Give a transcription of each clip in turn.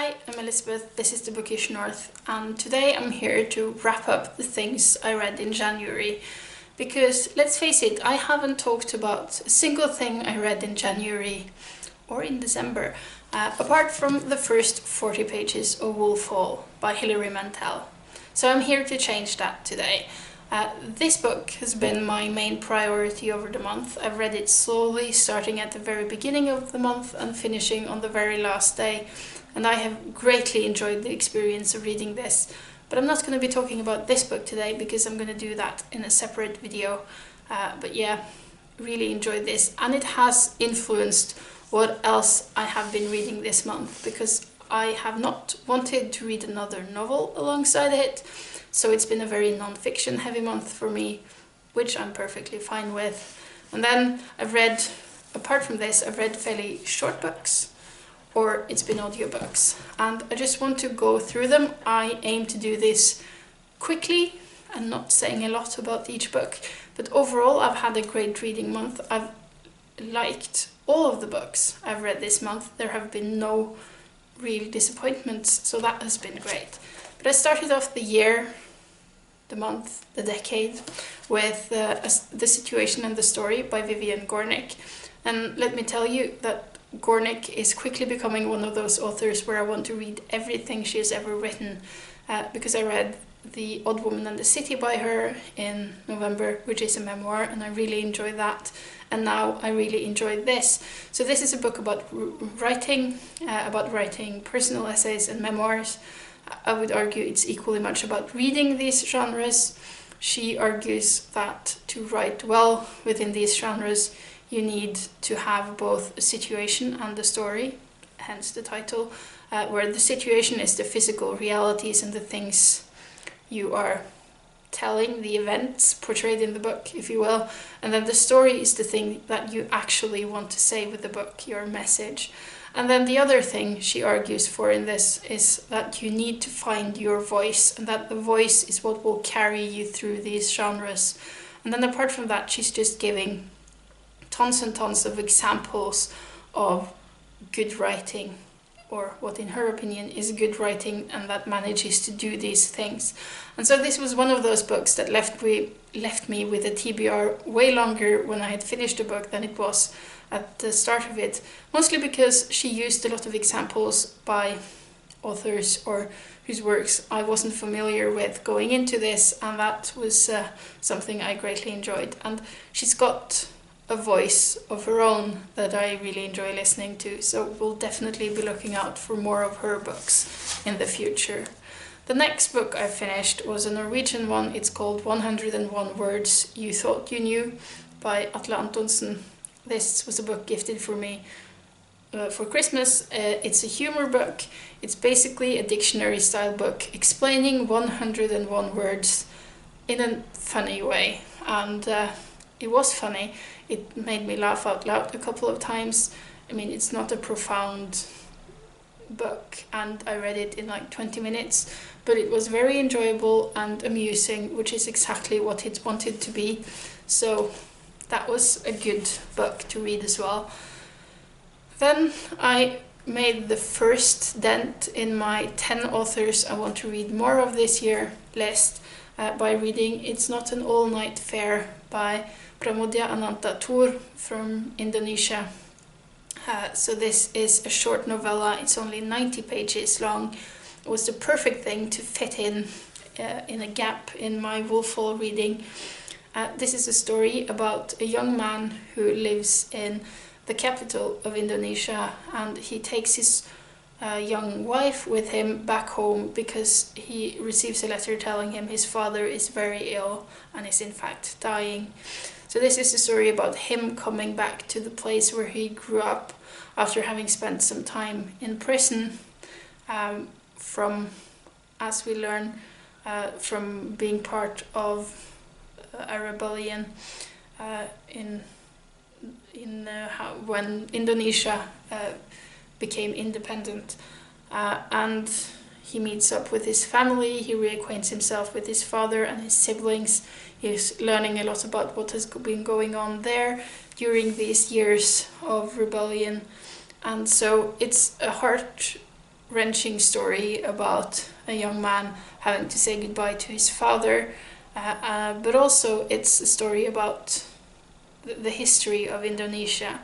Hi, I'm Elizabeth, this is the Bookish North, and today I'm here to wrap up the things I read in January. Because, let's face it, I haven't talked about a single thing I read in January or in December, apart from the first 40 pages of Wolf Hall by Hilary Mantel. So I'm here to change that today. This book has been my main priority over the month. I've read it slowly, starting at the very beginning of the month and finishing on the very last day. And I have greatly enjoyed the experience of reading this. But I'm not going to be talking about this book today because I'm going to do that in a separate video. But yeah, really enjoyed this. And it has influenced what else I have been reading this month, because I have not wanted to read another novel alongside it. So it's been a very non-fiction heavy month for me, which I'm perfectly fine with. And then I've read, apart from this, I've read fairly short books, or it's been audiobooks. And I just want to go through them. I aim to do this quickly and not saying a lot about each book. But overall, I've had a great reading month. I've liked all of the books I've read this month. There have been no real disappointments, so that has been great. But I started off the year, the month, the decade, with The Situation and the Story by Vivian Gornick. And let me tell you that Gornick is quickly becoming one of those authors where I want to read everything she has ever written, because I read The Odd Woman and the City by her in November, which is a memoir, and I really enjoyed that. And now I really enjoyed this. So this is a book about writing personal essays and memoirs. I would argue it's equally much about reading these genres. She argues that to write well within these genres, you need to have both a situation and a story, hence the title, where the situation is the physical realities and the things you are telling, the events portrayed in the book, if you will, and then the story is the thing that you actually want to say with the book, your message. And then the other thing she argues for in this is that you need to find your voice, and that the voice is what will carry you through these genres. And then apart from that, she's just giving tons and tons of examples of good writing, or what in her opinion is good writing, and that manages to do these things. And so this was one of those books that left me with a TBR way longer when I had finished the book than it was at the start of it, mostly because she used a lot of examples by authors or whose works I wasn't familiar with going into this, and that was something I greatly enjoyed. And she's got a voice of her own that I really enjoy listening to, so we'll definitely be looking out for more of her books in the future. The next book I finished was a Norwegian one. It's called 101 Words You Thought You Knew by Atle Antonsen. This was a book gifted for me for Christmas. It's a humor book. It's basically a dictionary style book explaining 101 words in a funny way, and it was funny. It made me laugh out loud a couple of times. I mean, it's not a profound book, and I read it in like 20 minutes, but it was very enjoyable and amusing, which is exactly what it wanted to be. So that was a good book to read as well. Then I made the first dent in my 10 authors I want to read more of this year list by reading It's Not an All-Night Fair by Pramoedya Ananta Toer from Indonesia. So this is a short novella. It's only 90 pages long. It was the perfect thing to fit in a gap in my Wolf Hall reading. This is a story about a young man who lives in the capital of Indonesia, and he takes his young wife with him back home because he receives a letter telling him his father is very ill and is in fact dying. So this is a story about him coming back to the place where he grew up after having spent some time in prison, from, as we learn, from being part of a rebellion when Indonesia became independent, and he meets up with his family. He reacquaints himself with his father and his siblings. He's learning a lot about what has been going on there during these years of rebellion, and so it's a wrenching story about a young man having to say goodbye to his father, but also it's a story about the history of Indonesia.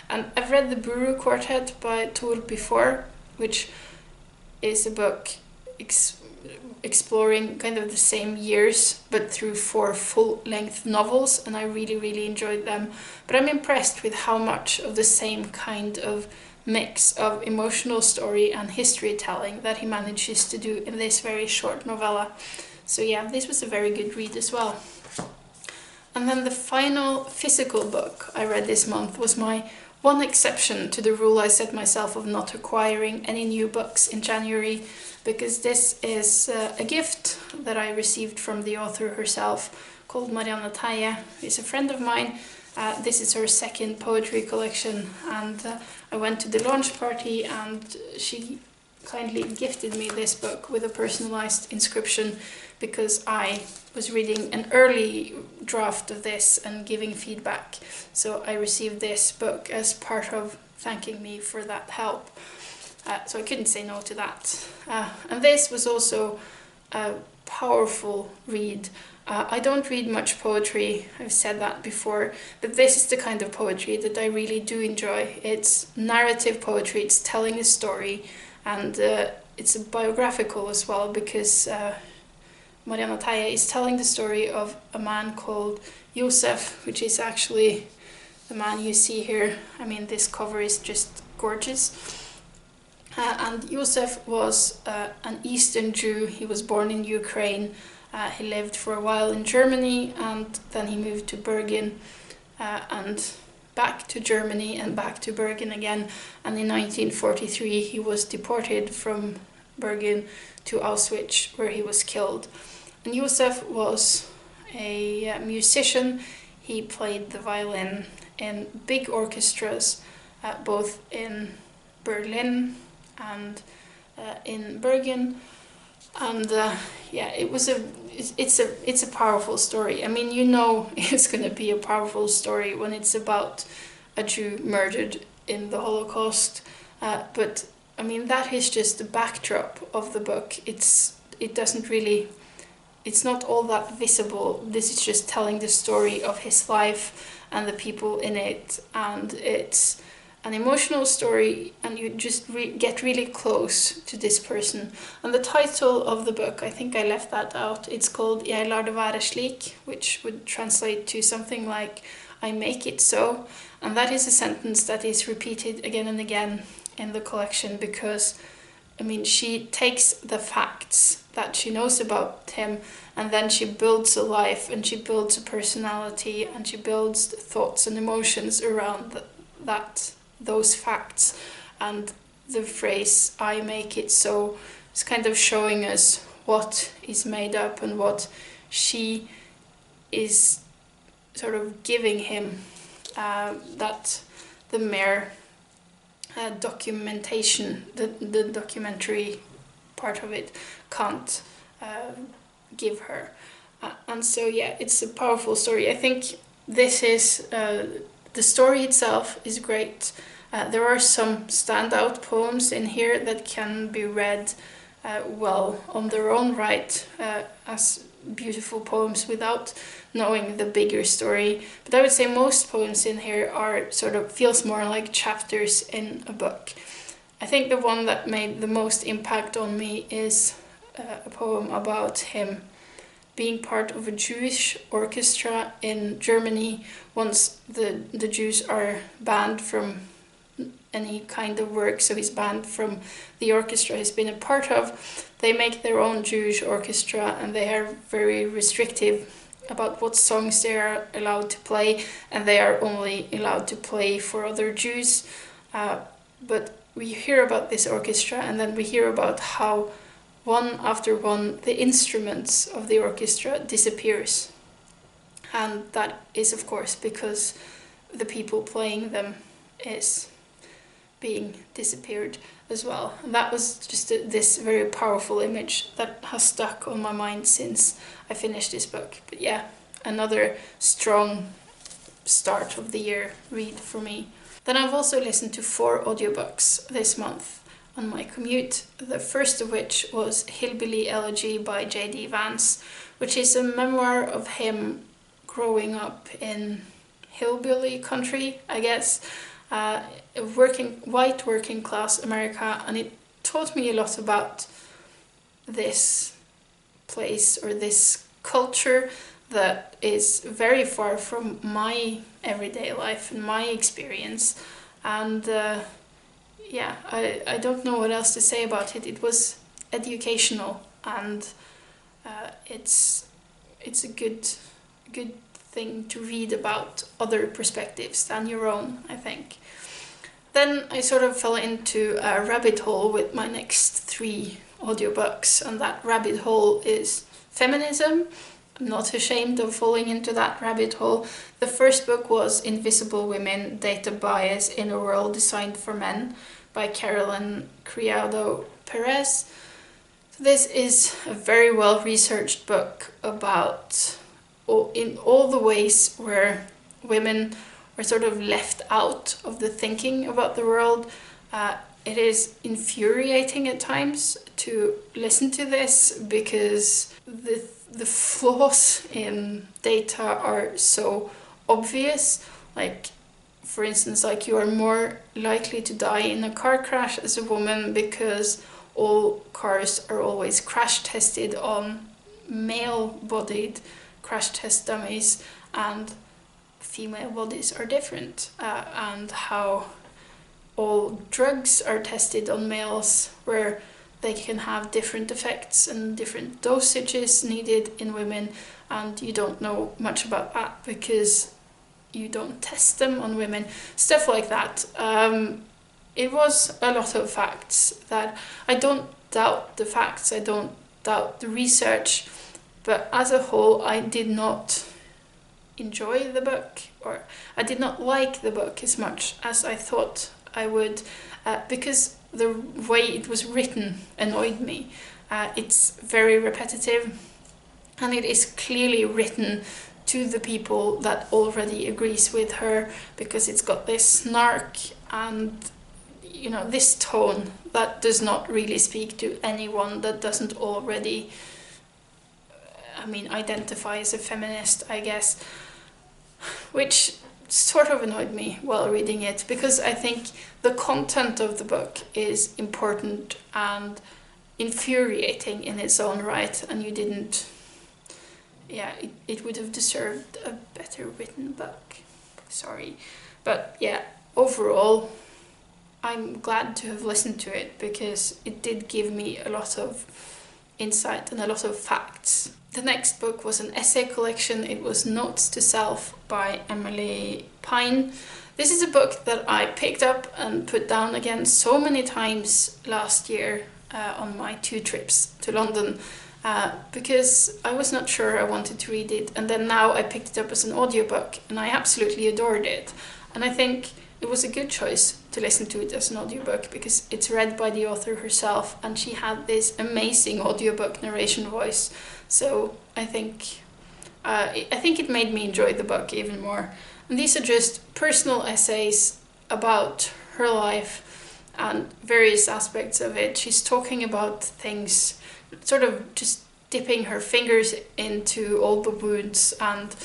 And I've read the Buru Quartet by Toer before, which is a book exploring kind of the same years but through 4 full-length novels, and I really enjoyed them. But I'm impressed with how much of the same kind of mix of emotional story and history telling that he manages to do in this very short novella. So yeah, this was a very good read as well. And then the final physical book I read this month was my one exception to the rule I set myself of not acquiring any new books in January, because this is a gift that I received from the author herself, called Marianne Teie, who is a friend of mine. This is her second poetry collection, and I went to the launch party and she kindly gifted me this book with a personalized inscription, because I was reading an early draft of this and giving feedback. So I received this book as part of thanking me for that help. So I couldn't say no to that. And this was also a powerful read. I don't read much poetry, I've said that before, but this is the kind of poetry that I really do enjoy. It's narrative poetry, it's telling a story, and it's biographical as well, because Marianne Teie is telling the story of a man called Josef, which is actually the man you see here. I mean, this cover is just gorgeous. And Josef was an Eastern Jew. He was born in Ukraine. He lived for a while in Germany, and then he moved to Bergen and back to Germany and back to Bergen again. And in 1943 he was deported from Bergen to Auschwitz, where he was killed. And Josef was a musician. He played the violin in big orchestras, both in Berlin and in Bergen. And yeah, it's a powerful story. I mean, you know, it's going to be a powerful story when it's about a Jew murdered in the Holocaust. But I mean, that is just the backdrop of the book. It's not all that visible. This is just telling the story of his life and the people in it, and it's an emotional story, and you just get really close to this person. And the title of the book, I think I left that out, it's called Jeg lar det være slik, which would translate to something like I make it so. And that is a sentence that is repeated again and again in the collection, because I mean, she takes the facts that she knows about him, and then she builds a life, and she builds a personality, and she builds thoughts and emotions around those facts. And the phrase I make it so is kind of showing us what is made up and what she is sort of giving him, that the mere documentation, the documentary part of it can't give her. And so yeah, it's a powerful story. I think this is the story itself is great. There are some standout poems in here that can be read well on their own right as beautiful poems without knowing the bigger story. But I would say most poems in here are sort of feels more like chapters in a book. I think the one that made the most impact on me is a poem about him being part of a Jewish orchestra in Germany. Once the Jews are banned from any kind of work, so he's banned from the orchestra he's been a part of. They make their own Jewish orchestra, and they are very restrictive about what songs they are allowed to play, and they are only allowed to play for other Jews. But we hear about this orchestra, and then we hear about how one after one the instruments of the orchestra disappears. And that is of course because the people playing them is being disappeared as well. And that was just this very powerful image that has stuck on my mind since I finished this book. But yeah, another strong start of the year read for me. Then I've also listened to 4 audiobooks this month. on my commute. The first of which was Hillbilly Elegy by J.D.Vance, which is a memoir of him growing up in hillbilly country, I guess, white working class America, and it taught me a lot about this place or this culture that is very far from my everyday life and my experience. And yeah, I don't know what else to say about it. It was educational, and it's a good thing to read about other perspectives than your own, I think. Then I sort of fell into a rabbit hole with my next 3 audiobooks, and that rabbit hole is feminism. I'm not ashamed of falling into that rabbit hole. The first book was Invisible Women, Data Bias in a World Designed for Men by Criado Perez. This is a very well-researched book about in all the ways where women are sort of left out of the thinking about the world. It is infuriating at times to listen to this because the flaws in data are so obvious. Like, for instance, like you are more likely to die in a car crash as a woman because all cars are always crash tested on male-bodied crash test dummies, and female bodies are different, and how all drugs are tested on males where they can have different effects and different dosages needed in women, and you don't know much about that because you don't test them on women, stuff like that. It was a lot of facts that I don't doubt the facts, I don't doubt the research, but as a whole I did not enjoy the book, or I did not like the book as much as I thought I would, because the way it was written annoyed me. It's very repetitive, and it is clearly written to the people that already agrees with her, because it's got this snark and, you know, this tone that does not really speak to anyone that doesn't already, identify as a feminist, I guess, which sort of annoyed me while reading it, because I think the content of the book is important and infuriating in its own right, and you didn't, it would have deserved a better written book. Sorry. But yeah, overall, I'm glad to have listened to it because it did give me a lot of insight and a lot of facts. The next book was an essay collection. It was Notes to Self by Emilie. This is a book that I picked up and put down again so many times last year on my 2 trips to London, because I was not sure I wanted to read it, and then now I picked it up as an audiobook and I absolutely adored it. And I think it was a good choice to listen to it as an audiobook because it's read by the author herself, and she had this amazing audiobook narration voice. So I think it made me enjoy the book even more. And these are just personal essays about her life and various aspects of it. She's talking about things, sort of just dipping her fingers into all the wounds and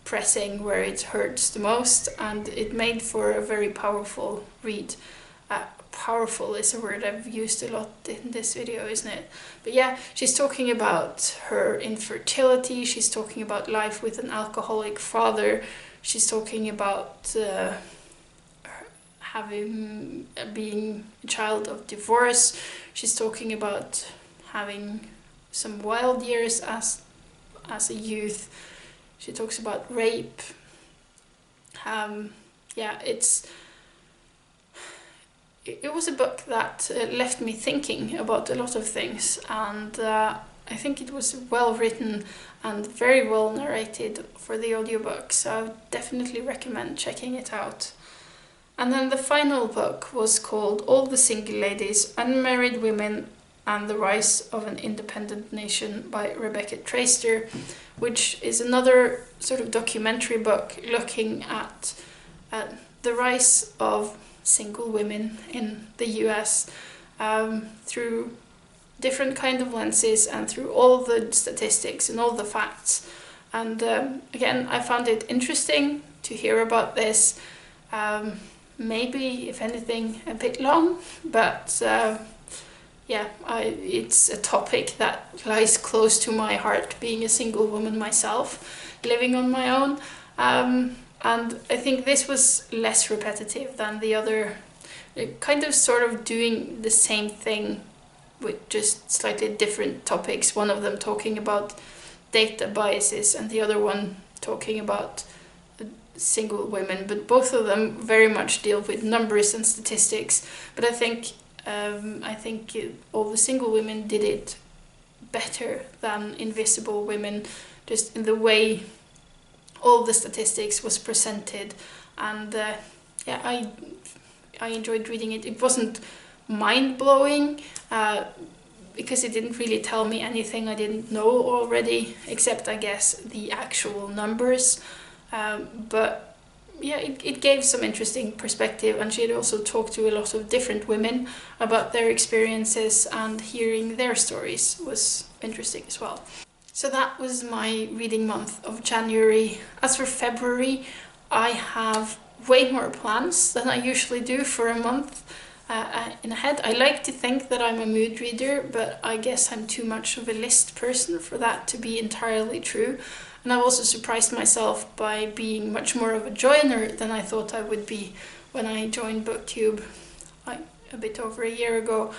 pressing where it hurts the most, and it made for a very powerful read. Powerful is a word I've used a lot in this video, isn't it? But yeah, she's talking about her infertility, she's talking about life with an alcoholic father, she's talking about being a child of divorce, she's talking about having some wild years as a youth. She talks about rape. It was a book that left me thinking about a lot of things, and I think it was well written and very well narrated for the audiobook, so I would definitely recommend checking it out. And then the final book was called All the Single Ladies, Unmarried Women and the Rise of an Independent Nation by Rebecca Traister, which is another sort of documentary book looking at the rise of single women in the US through different kind of lenses and through all the statistics and all the facts. And again, I found it interesting to hear about this. Maybe, if anything, a bit long, but yeah, it's a topic that lies close to my heart, being a single woman myself, living on my own. And I think this was less repetitive than the other, kind of sort of doing the same thing with just slightly different topics. One of them talking about data biases and the other one talking about single women, but both of them very much deal with numbers and statistics. But I think all the single women did it better than invisible women, just in the way all the statistics was presented. And yeah, I enjoyed reading it. It wasn't mind-blowing because it didn't really tell me anything I didn't know already, except I guess the actual numbers. But yeah, it gave some interesting perspective, and she had also talked to a lot of different women about their experiences, and hearing their stories was interesting as well. So that was my reading month of January. As for February, I have way more plans than I usually do for a month in ahead. I like to think that I'm a mood reader, but I guess I'm too much of a list person for that to be entirely true. And I've also surprised myself by being much more of a joiner than I thought I would be when I joined BookTube a bit over a year ago.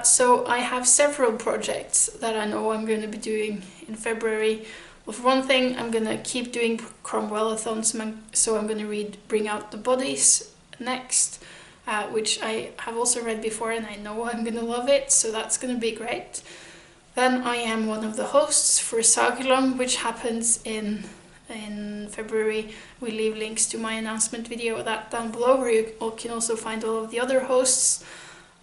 So I have several projects that I know I'm going to be doing in February. Well, for one thing, I'm going to keep doing Pramoedya, so I'm going to read Bring Out the Bodies next, which I have also read before and I know I'm going to love it, so that's going to be great. Then I am one of the hosts for Sagalong, which happens in February. We leave links to my announcement video that down below, where you can also find all of the other hosts.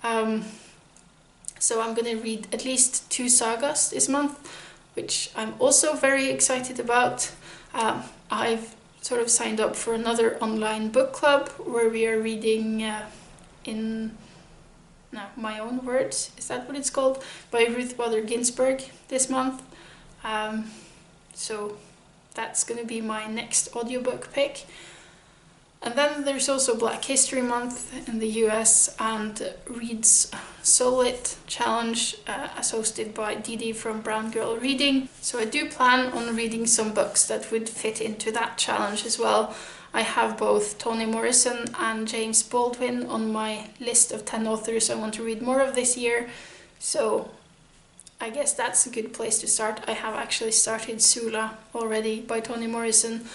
So I'm going to read at least 2 sagas this month, which I'm also very excited about. I've sort of signed up for another online book club where we are reading My Own Words, is that what it's called, by Ruth Bader Ginsburg this month. So that's going to be my next audiobook pick. And then there's also Black History Month in the US, and Reed's Solit Challenge as hosted by Didi from Brown Girl Reading. So I do plan on reading some books that would fit into that challenge as well. I have both Toni Morrison and James Baldwin on my list of 10 authors I want to read more of this year. So I guess that's a good place to start. I have actually started Sula already by Toni Morrison.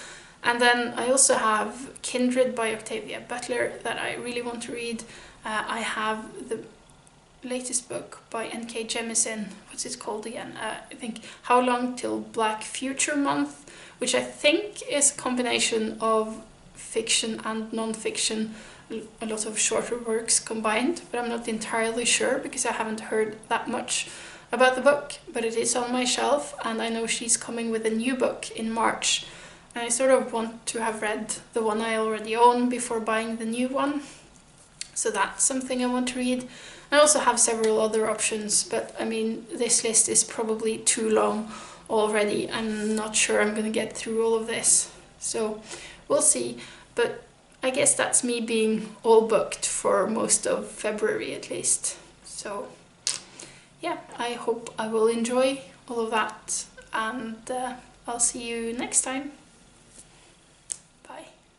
And then I also have Kindred by Octavia Butler that I really want to read. I have the latest book by N.K. Jemisin. What's it called again? I think How Long Till Black Future Month, which I think is a combination of fiction and non-fiction, a lot of shorter works combined, but I'm not entirely sure because I haven't heard that much about the book, but it is on my shelf, and I know she's coming with a new book in March. And I sort of want to have read the one I already own before buying the new one. So that's something I want to read. I also have several other options, but I mean, this list is probably too long already. I'm not sure I'm going to get through all of this. So we'll see. But I guess that's me being all booked for most of February at least. So yeah, I hope I will enjoy all of that, and I'll see you next time.